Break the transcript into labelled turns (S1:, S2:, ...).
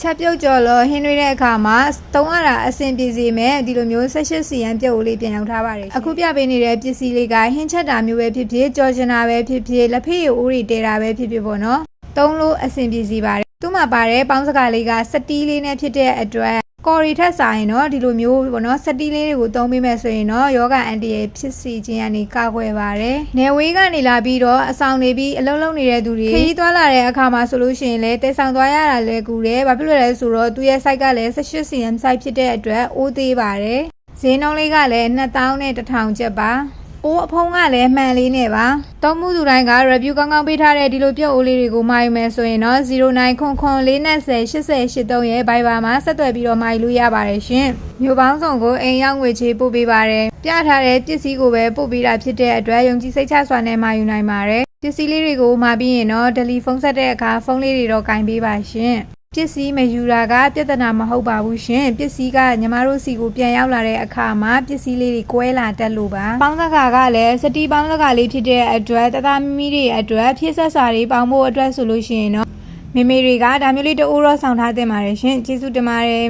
S1: ချက်ပြုတ်ကြော်လို့ဟင်းတွေတဲ့အခါမှာတုံးရတာအဆင်ပြေစေမယ်ဒီလိုမျိုး18စီရန်ပြုတ်ဦးလေးပြန်ရောက်ထားပါတယ်အခုပြပေးနေတဲ့ပစ္စည်းလေးကဟင်းချက်တာမျိုးပဲဖြစ်ဖြစ်ကြော်ချင်တာပဲဖြစ်ဖြစ်လက်ဖေးရည်ဦးတွေတဲတာပဲဖြစ်ဖြစ်ပေါ့နော်သုံးလို့အဆင်ပြေစီပါတယ်သူ့မှာပါတဲ့ပေါင်းစကားလေးကစတီးလေးနဲ့ဖြစ်တဲ့အတွက်ကော်ရီထက်ဆိုင်တော့ဒီလိုမျိုးပေါ့နော်စတီးလေးတွေကိုသုံးပေးမယ်ဆိုရင်တော့ယောဂအန်တီရဲ့ဖြစ်စီခြင်းကနေကာကွယ်ပါတယ်။နယ်ဝေးကနေလာပြီးတော့အဆောင်နေပြီးအလုံးလုံးနေတဲ့သူတွေခရီးသွားလာတဲ့အခါမှာဆိုလို့ရှိရင်လည်းတဲဆောင်သွားရတာလည်းကူတယ်။ဘာဖြစ်လို့လဲဆိုတော့သူရဲ့ site ကလည်း18 cm site ဖြစ်တဲ့အတွက်အိုးသေးပါတယ်။ဈေးနှုန်းလေးကလည်း2000နဲ့1000ကျပ်ပါ။အိုးအဖုံးကလည်းမှန်လေးနဲ့ပါတောင်းမှုသူတိုင်းက review ကောင်းကောင်းပေးထားတဲ့ဒီလိုပြုတ်အိုးလေးတွေကိုမှာယူမယ်ဆိုရင်တော့0900408083ရဲ့ Viber မှာဆက်သွယ်ပြီးတော့မှာယူလို့ရပါတယ်ရှင်မျိုးပေါင်းစုံကိုအိမ်ရောက်ငွေချေပို့ပေးပါတယ်ပြထားတဲ့ပစ္စည်းကိုပဲပို့ပေးတာဖြစ်တဲ့အတွက်ယုံကြည်စိတ်ချစွာနဲ့မှာယူနိုင်ပါတယ်ပစ္စည်းလေးတွေကိုမှာပြီးရင်တော့တယ်လီဖုန်းဆက်တဲ့အခါဖုန်းလေးတွေတော့ကင်ပေးပါရှင်ပစ္စည်းမယူတာကပြဿနာမဟုတ်ပါဘူးရှင်ပစ္စည်းကညီမတို့စီကိုပြန်ရောက်လာတဲ့အခါမှာပစ္စည်းလေးတွေကွဲလာတတ်လို့ပါပေါင်းစကားကလည်းစတီးပေါင်းစကားလေးဖြစ်တဲ့အတွက်တသားမီတွေအတွက်ဖြည့်ဆက်စာတွေပေါင်းဖို့အတွက်ဆိုလို့ရှိရင်တော့မေမေတွေကဒါမျိုးလေးတူရောဆောင်ထားတင်ပါတယ်ရှင်ကျေးဇူးတင်ပါတယ်